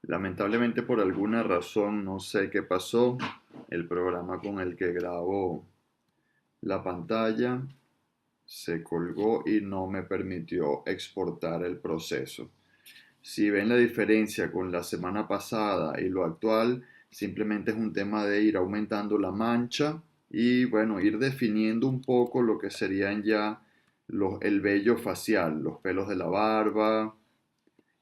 Lamentablemente por alguna razón, no sé qué pasó, el programa con el que grabo la pantalla se colgó y no me permitió exportar el proceso. Si ven la diferencia con la semana pasada y lo actual, simplemente es un tema de ir aumentando la mancha y bueno, ir definiendo un poco lo que serían ya el vello facial, los pelos de la barba,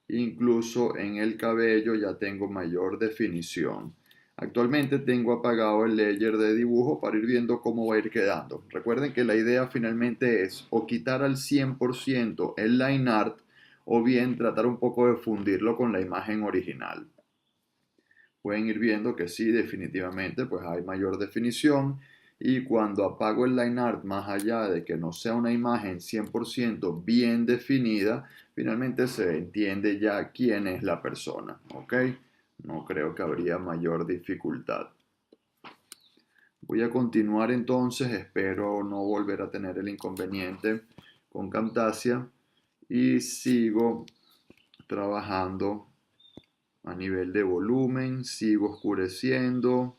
incluso en el cabello ya tengo mayor definición. Actualmente tengo apagado el layer de dibujo para ir viendo cómo va a ir quedando. Recuerden que la idea finalmente es o quitar al 100% el line art o bien tratar un poco de fundirlo con la imagen original. Pueden ir viendo que sí, definitivamente, pues hay mayor definición y cuando apago el line art, más allá de que no sea una imagen 100% bien definida, finalmente se entiende ya quién es la persona, ¿ok? No creo que habría mayor dificultad. Voy a continuar entonces, espero no volver a tener el inconveniente con Camtasia y sigo trabajando a nivel de volumen, sigo oscureciendo.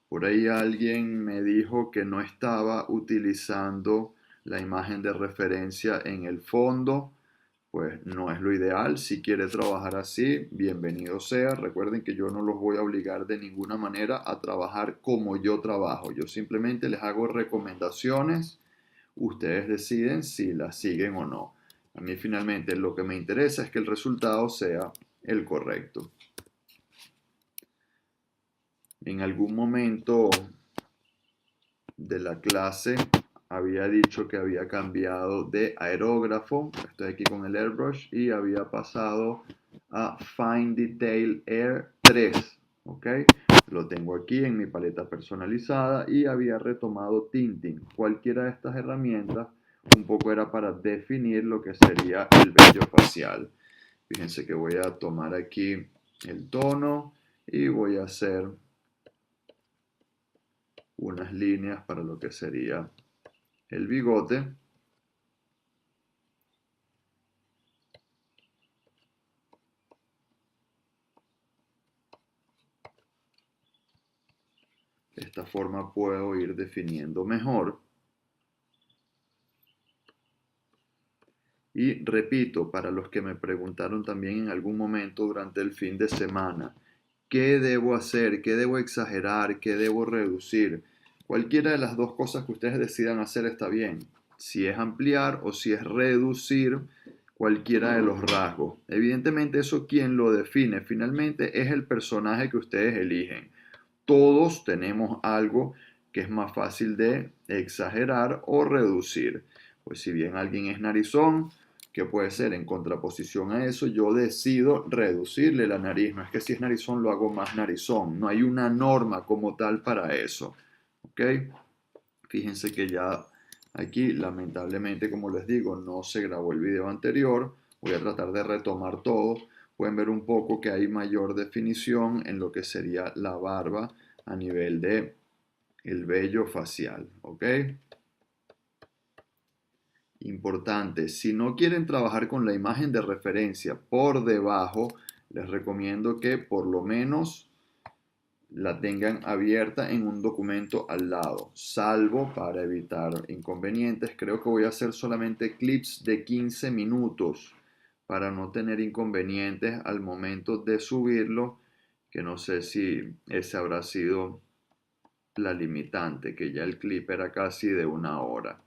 Por ahí alguien me dijo que no estaba utilizando la imagen de referencia en el fondo. Pues no es lo ideal. Si quiere trabajar así, bienvenido sea. Recuerden que yo no los voy a obligar de ninguna manera a trabajar como yo trabajo. Yo simplemente les hago recomendaciones. Ustedes deciden si las siguen o no. A mí finalmente lo que me interesa es que el resultado sea el correcto. En algún momento de la clase había dicho que había cambiado de aerógrafo, estoy aquí con el airbrush, y había pasado a Fine Detail Air 3, ¿ok? Lo tengo aquí en mi paleta personalizada y había retomado tinting. Cualquiera de estas herramientas un poco era para definir lo que sería el vello facial. Fíjense que voy a tomar aquí el tono y voy a hacer unas líneas para lo que sería el bigote. De esta forma puedo ir definiendo mejor. Y repito, para los que me preguntaron también en algún momento durante el fin de semana, ¿qué debo hacer? ¿Qué debo exagerar? ¿Qué debo reducir? Cualquiera de las dos cosas que ustedes decidan hacer está bien. Si es ampliar o si es reducir cualquiera de los rasgos. Evidentemente eso quien lo define finalmente es el personaje que ustedes eligen. Todos tenemos algo que es más fácil de exagerar o reducir. Pues si bien alguien es narizón, que puede ser en contraposición a eso, yo decido reducirle la nariz. No es que si es narizón lo hago más narizón. No hay una norma como tal para eso. ¿Ok? Fíjense que ya aquí, lamentablemente, como les digo, no se grabó el video anterior. Voy a tratar de retomar todo. Pueden ver un poco que hay mayor definición en lo que sería la barba a nivel de el vello facial, ¿ok? Importante, si no quieren trabajar con la imagen de referencia por debajo, les recomiendo que por lo menos la tengan abierta en un documento al lado, salvo para evitar inconvenientes. Creo que voy a hacer solamente clips de 15 minutos para no tener inconvenientes al momento de subirlo, que no sé si ese habrá sido la limitante, que ya el clip era casi de 1 hora.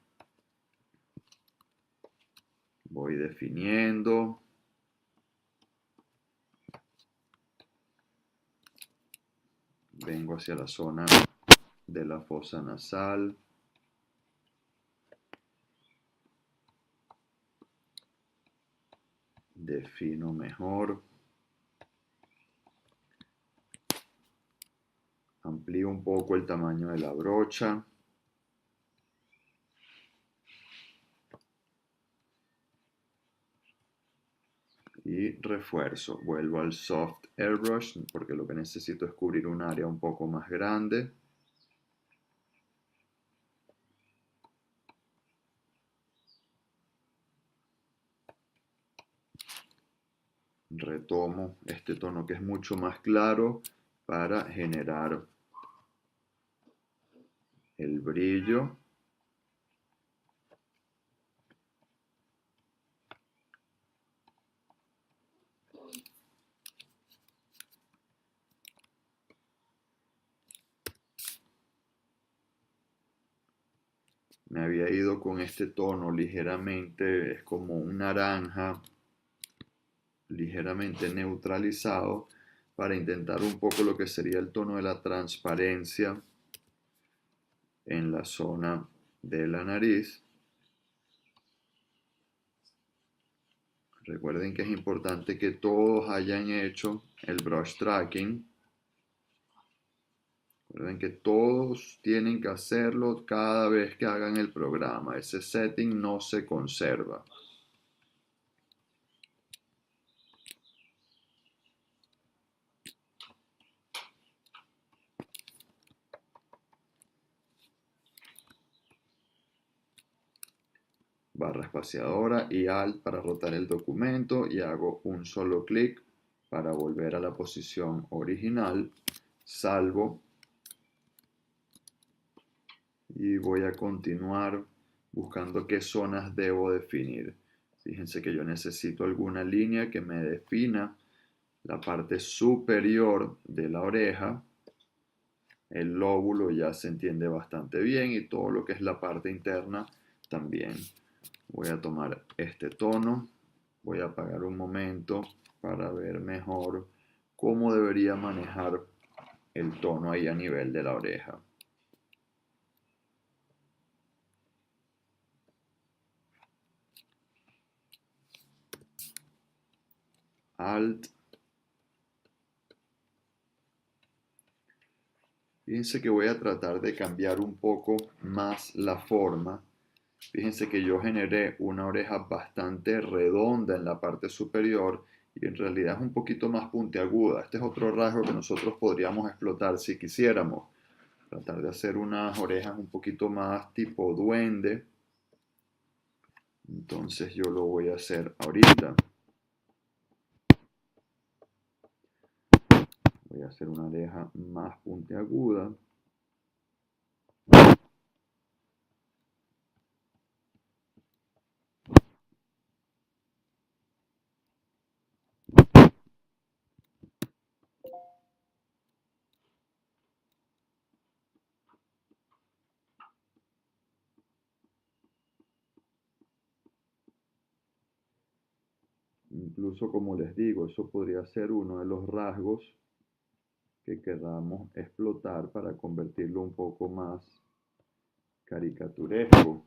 Voy definiendo. Vengo hacia la zona de la fosa nasal. Defino mejor. Amplío un poco el tamaño de la brocha. Y refuerzo. Vuelvo al soft airbrush porque lo que necesito es cubrir un área un poco más grande. Retomo este tono que es mucho más claro para generar el brillo. Me había ido con este tono ligeramente, es como un naranja, ligeramente neutralizado, para intentar un poco lo que sería el tono de la transparencia en la zona de la nariz. Recuerden que es importante que todos hayan hecho el brush tracking. Recuerden que todos tienen que hacerlo cada vez que hagan el programa. Ese setting no se conserva. Barra espaciadora y Alt para rotar el documento y hago un solo clic para volver a la posición original. Salvo y voy a continuar buscando qué zonas debo definir. Fíjense que yo necesito alguna línea que me defina la parte superior de la oreja. El lóbulo ya se entiende bastante bien y todo lo que es la parte interna también. Voy a tomar este tono, voy a apagar un momento para ver mejor cómo debería manejar el tono ahí a nivel de la oreja. Alt. Fíjense que voy a tratar de cambiar un poco más la forma. Fíjense que yo generé una oreja bastante redonda en la parte superior y en realidad es un poquito más puntiaguda. Este es otro rasgo que nosotros podríamos explotar si quisiéramos. Tratar de hacer unas orejas un poquito más tipo duende. Entonces yo lo voy a hacer ahorita. Voy a hacer una oreja más puntiaguda. Incluso como les digo, eso podría ser uno de los rasgos que queramos explotar para convertirlo un poco más caricaturesco.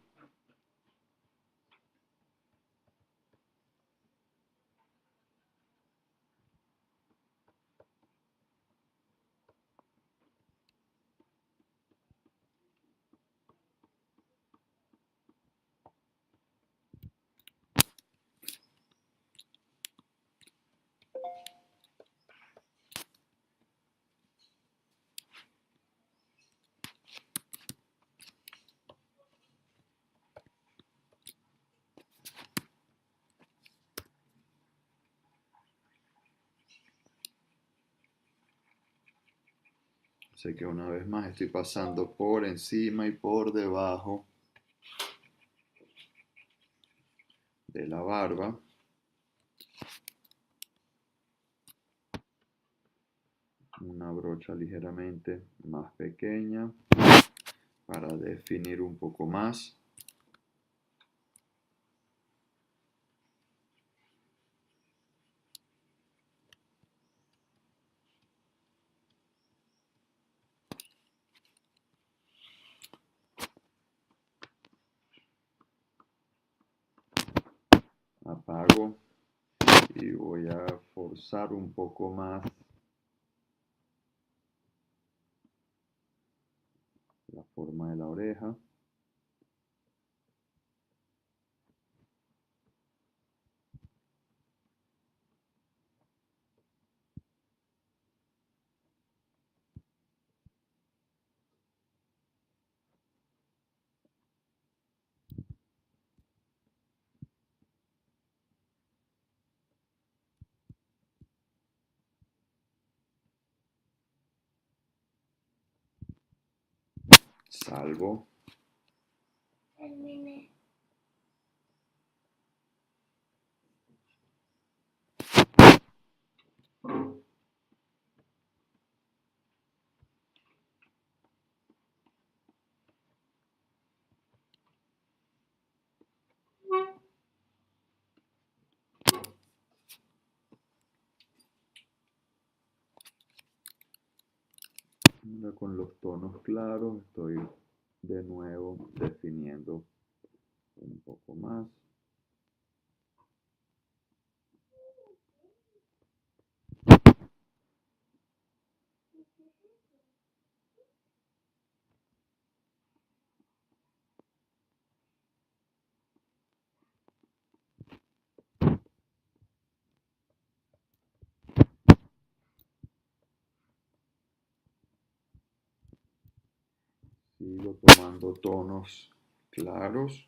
Sé que una vez más estoy pasando por encima y por debajo de la barba. Una brocha ligeramente más pequeña para definir un poco más. Apago y voy a forzar un poco más la forma de la oreja. Salvo. Terminé. Ahora con los tonos claros estoy de nuevo definiendo un poco más. Sigo tomando tonos claros.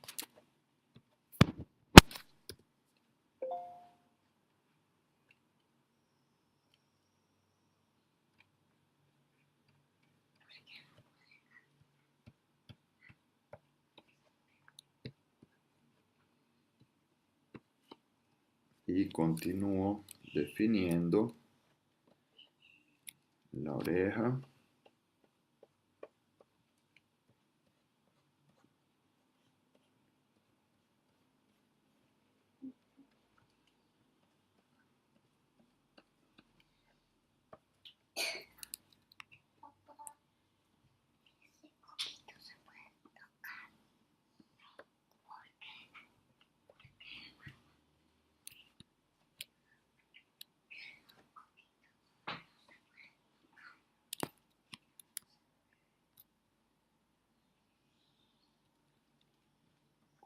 Y continúo definiendo la oreja.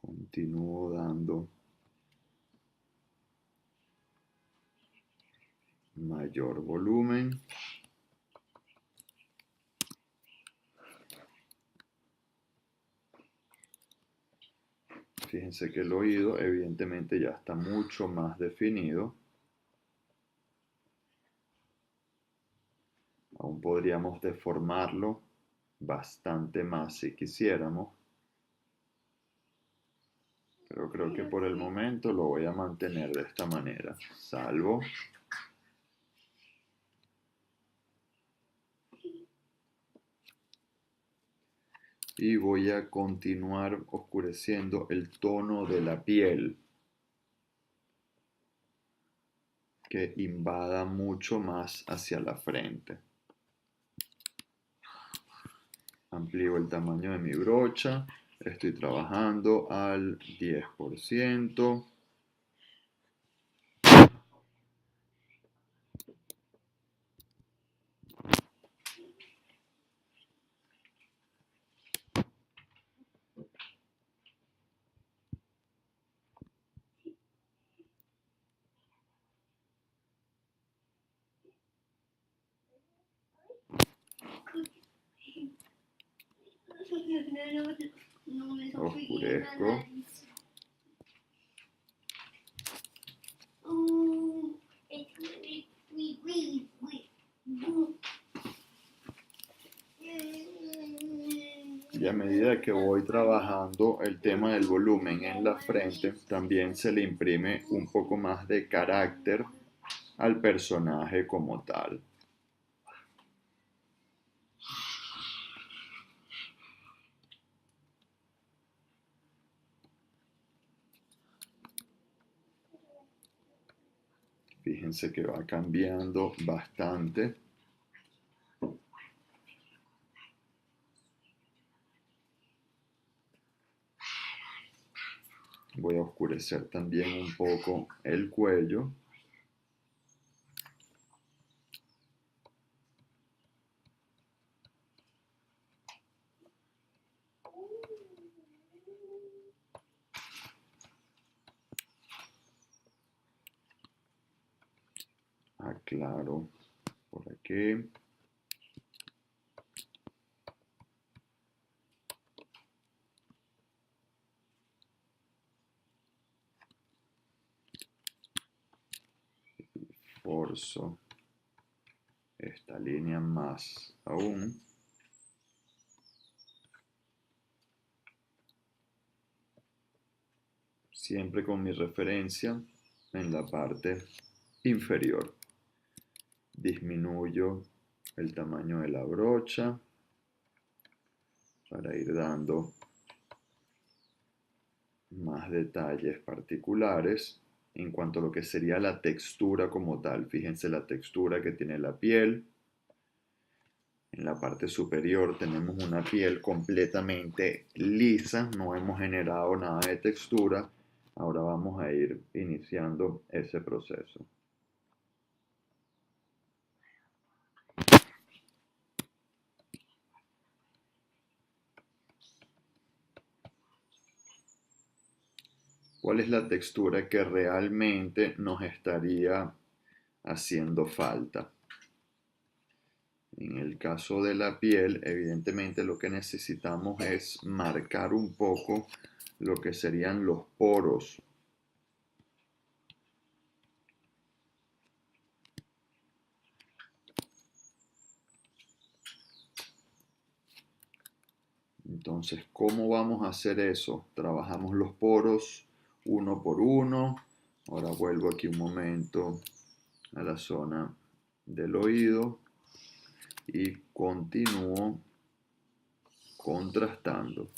Continúo dando mayor volumen. Fíjense que el oído evidentemente ya está mucho más definido. Aún podríamos deformarlo bastante más si quisiéramos. Pero creo que por el momento lo voy a mantener de esta manera. Salvo. Y voy a continuar oscureciendo el tono de la piel, que invada mucho más hacia la frente. Amplío el tamaño de mi brocha. Estoy trabajando al 10%. Oscurezco. Y a medida que voy trabajando el tema del volumen en la frente, también se le imprime un poco más de carácter al personaje como tal. Fíjense que va cambiando bastante. Voy a oscurecer también un poco el cuello. Aclaro por aquí. Forzo esta línea más aún. siempre con mi referencia en la parte inferior. Disminuyo el tamaño de la brocha para ir dando más detalles particulares en cuanto a lo que sería la textura como tal. Fíjense la textura que tiene la piel. En la parte superior tenemos una piel completamente lisa, no hemos generado nada de textura. Ahora vamos a ir iniciando ese proceso. ¿Cuál es la textura que realmente nos estaría haciendo falta? En el caso de la piel, evidentemente lo que necesitamos es marcar un poco lo que serían los poros. Entonces, ¿cómo vamos a hacer eso? Trabajamos los poros uno por uno. Ahora vuelvo aquí un momento a la zona del oído y continúo contrastando.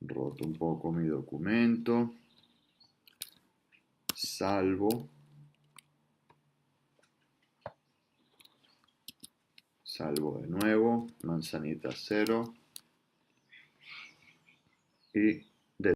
Roto un poco mi documento. Salvo de nuevo, manzanita 0 y